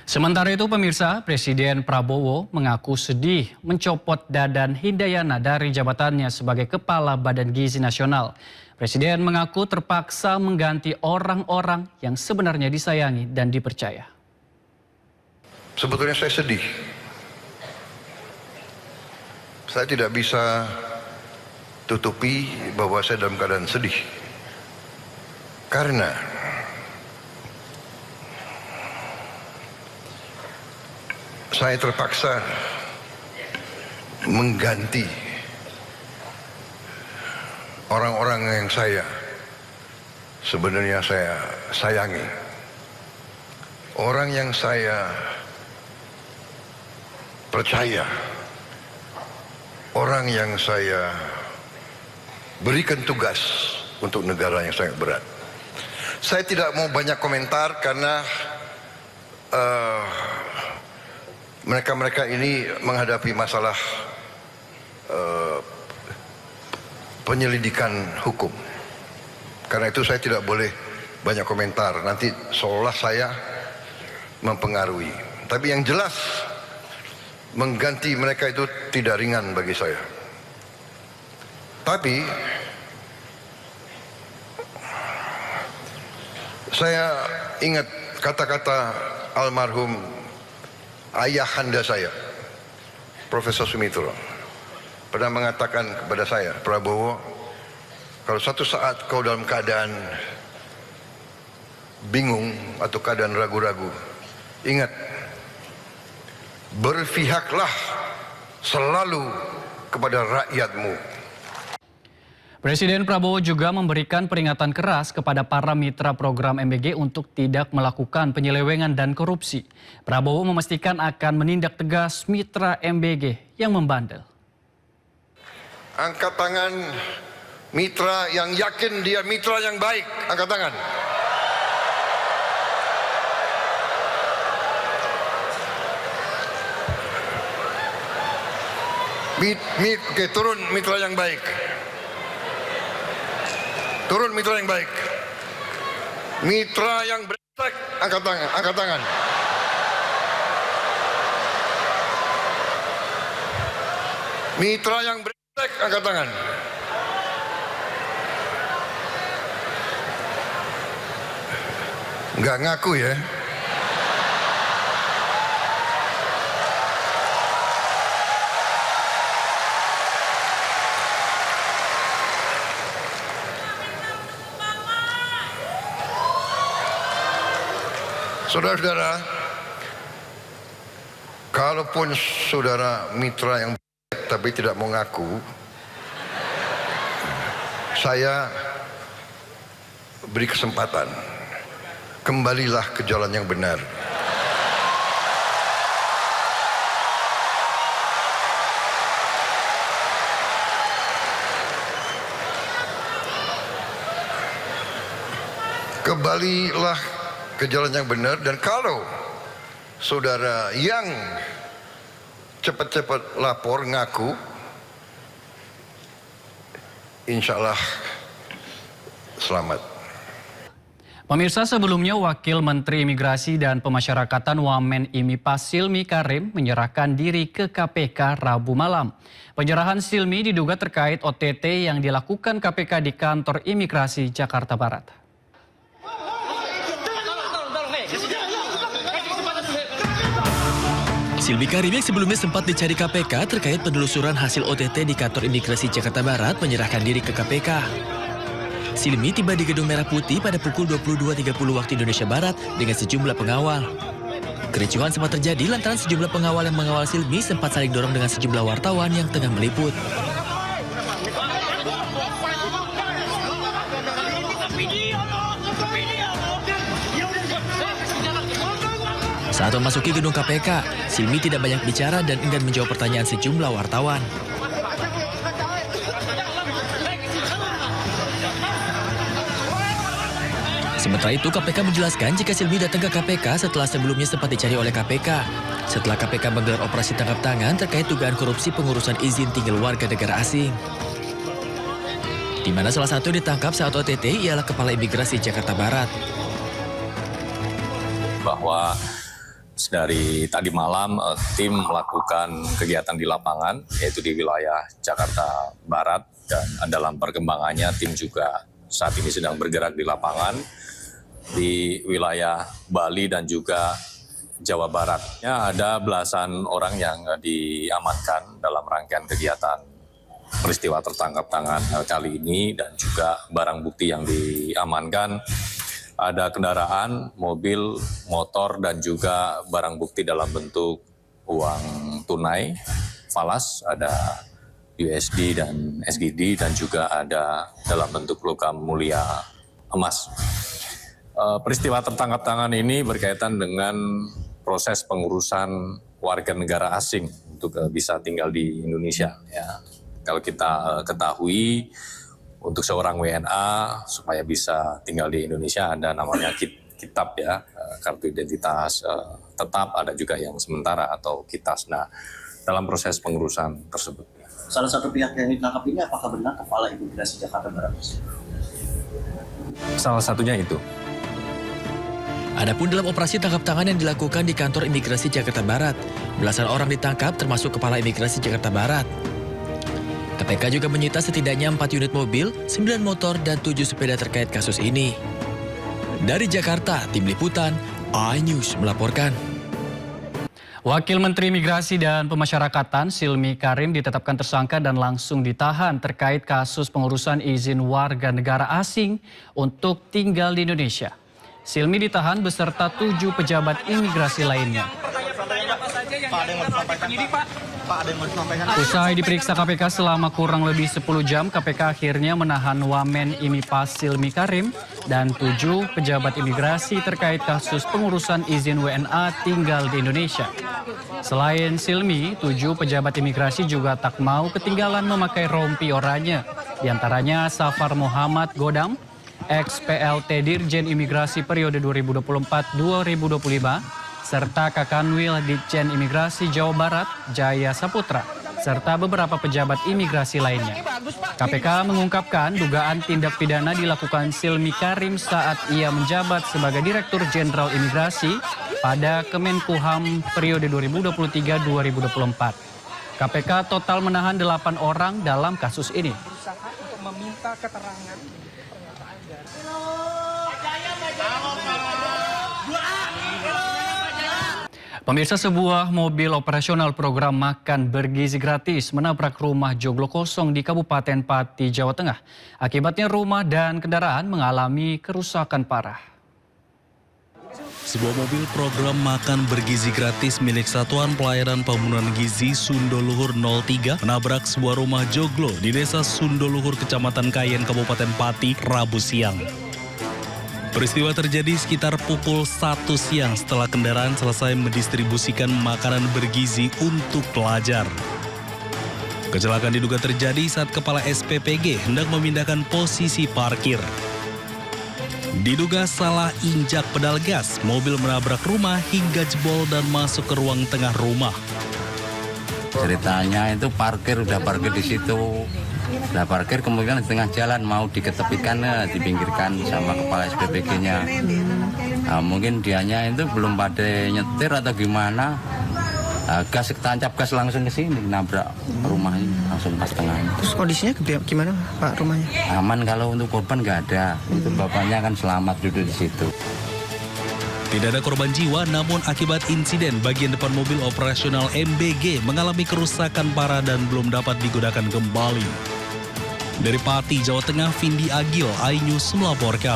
Sementara itu pemirsa, Presiden Prabowo mengaku sedih mencopot Dadan Hindayana dari jabatannya sebagai Kepala Badan Gizi Nasional. Presiden mengaku terpaksa mengganti orang-orang yang sebenarnya disayangi dan dipercaya. Sebetulnya saya sedih. Saya tidak bisa tutupi bahwa saya dalam keadaan sedih. Karena saya terpaksa mengganti orang-orang yang sebenarnya saya sayangi. Orang yang saya percaya. Orang yang saya berikan tugas untuk negara yang sangat berat. Saya tidak mau banyak komentar karena mereka ini menghadapi masalah penyelidikan hukum. Karena itu saya tidak boleh banyak komentar. Nanti seolah saya mempengaruhi. Tapi yang jelas mengganti mereka itu tidak ringan bagi saya. Tapi saya ingat kata-kata almarhum ayahanda saya, Profesor Sumitro, pernah mengatakan kepada saya, Prabowo, kalau suatu saat kau dalam keadaan bingung atau keadaan ragu-ragu, ingat, berpihaklah selalu kepada rakyatmu. Presiden Prabowo juga memberikan peringatan keras kepada para mitra program MBG untuk tidak melakukan penyelewengan dan korupsi. Prabowo memastikan akan menindak tegas mitra MBG yang membandel. Angkat tangan mitra yang yakin dia mitra yang baik. Angkat tangan. Oke, turun mitra yang baik. Turun mitra yang baik. Mitra yang brengsek, angkat tangan, angkat tangan. Mitra yang brengsek, angkat tangan. Nggak ngaku ya. Saudara-saudara, kalaupun saudara mitra yang baik tapi tidak mau ngaku, saya beri kesempatan, kembalilah ke jalan yang benar. Kembalilah ke jalan yang benar, dan kalau saudara yang cepat-cepat lapor ngaku, insya Allah selamat. Pemirsa, sebelumnya Wakil Menteri Imigrasi dan Pemasyarakatan Wamen IMIPA Silmi Karim menyerahkan diri ke KPK Rabu malam. Penyerahan Silmi diduga terkait OTT yang dilakukan KPK di kantor Imigrasi Jakarta Barat. Silmi Karim yang sebelumnya sempat dicari KPK terkait penelusuran hasil OTT di kantor Imigrasi Jakarta Barat menyerahkan diri ke KPK. Silmi tiba di Gedung Merah Putih pada pukul 22.30 waktu Indonesia Barat dengan sejumlah pengawal. Kericuhan sempat terjadi lantaran sejumlah pengawal yang mengawal Silmi sempat saling dorong dengan sejumlah wartawan yang tengah meliput. Saat memasuki gedung KPK, Silmi tidak banyak bicara dan enggan menjawab pertanyaan sejumlah wartawan. Sementara itu, KPK menjelaskan jika Silmi datang ke KPK setelah sebelumnya sempat dicari oleh KPK. Setelah KPK menggelar operasi tangkap tangan terkait dugaan korupsi pengurusan izin tinggal warga negara asing. Di mana salah satu ditangkap saat OTT ialah Kepala Imigrasi Jakarta Barat. Bahwa Dari tadi malam tim melakukan kegiatan di lapangan, yaitu di wilayah Jakarta Barat, dan dalam perkembangannya tim juga saat ini sedang bergerak di lapangan di wilayah Bali dan juga Jawa Barat. Ada belasan orang yang diamankan dalam rangkaian kegiatan peristiwa tertangkap tangan kali ini, dan juga barang bukti yang diamankan. Ada kendaraan, mobil, motor, dan juga barang bukti dalam bentuk uang tunai, falas, ada USD dan SGD, dan juga ada dalam bentuk logam mulia emas. Peristiwa tertangkap tangan ini berkaitan dengan proses pengurusan warga negara asing untuk bisa tinggal di Indonesia. Ya. Kalau kita ketahui, untuk seorang WNA supaya bisa tinggal di Indonesia ada namanya kitab ya, kartu identitas tetap, ada juga yang sementara atau KITAS. Nah, dalam proses pengurusan tersebut. Salah satu pihak yang ditangkap ini apakah benar Kepala Imigrasi Jakarta Barat? Salah satunya itu. Adapun dalam operasi tangkap tangan yang dilakukan di kantor imigrasi Jakarta Barat, belasan orang ditangkap termasuk Kepala Imigrasi Jakarta Barat. KPK juga menyita setidaknya 4 unit mobil, 9 motor, dan 7 sepeda terkait kasus ini. Dari Jakarta, Tim Liputan, iNews melaporkan. Wakil Menteri Migrasi dan Pemasyarakatan Silmi Karim ditetapkan tersangka dan langsung ditahan terkait kasus pengurusan izin warga negara asing untuk tinggal di Indonesia. Silmi ditahan beserta 7 pejabat imigrasi lainnya. Usai diperiksa KPK selama kurang lebih 10 jam, KPK akhirnya menahan Wamen IMI Silmi Karim dan 7 pejabat imigrasi terkait kasus pengurusan izin WNA tinggal di Indonesia. Selain Silmi, 7 pejabat imigrasi juga tak mau ketinggalan memakai rompi oranye. Di antaranya Safar Muhammad Godam, ex-PLT Dirjen Imigrasi periode 2024-2025, serta Kakanwil Ditjen Imigrasi Jawa Barat, Jaya Saputra, serta beberapa pejabat imigrasi lainnya. KPK mengungkapkan dugaan tindak pidana dilakukan Silmi Karim saat ia menjabat sebagai Direktur Jenderal Imigrasi pada Kemenkumham periode 2023-2024. KPK total menahan 8 orang dalam kasus ini. Untuk meminta keterangan. Pemirsa, sebuah mobil operasional program makan bergizi gratis menabrak rumah joglo kosong di Kabupaten Pati, Jawa Tengah. Akibatnya rumah dan kendaraan mengalami kerusakan parah. Sebuah mobil program makan bergizi gratis milik Satuan Pelayanan Pembunuhan Gizi Sundoluhur 03 menabrak sebuah rumah joglo di Desa Sundoluhur, Kecamatan Kayen, Kabupaten Pati, Rabu siang. Peristiwa terjadi sekitar pukul 1 siang setelah kendaraan selesai mendistribusikan makanan bergizi untuk pelajar. Kecelakaan diduga terjadi saat kepala SPPG hendak memindahkan posisi parkir. Diduga salah injak pedal gas, mobil menabrak rumah hingga jebol dan masuk ke ruang tengah rumah. Ceritanya itu udah parkir di situ. Nah, parkir kemudian di tengah jalan mau diketepikan, dipinggirkan sama kepala SPPG-nya. Nah, mungkin dianya itu belum pada nyetir atau gimana. Gas tancap gas langsung ke sini, nabrak rumahnya langsung pas tengah. Terus kondisinya gimana Pak rumahnya? Aman, kalau untuk korban nggak ada. Itu bapaknya kan selamat duduk di situ. Tidak ada korban jiwa, namun akibat insiden bagian depan mobil operasional MBG mengalami kerusakan parah dan belum dapat digunakan kembali. Dari Pati, Jawa Tengah, Vindi Agil, iNews melaporkan.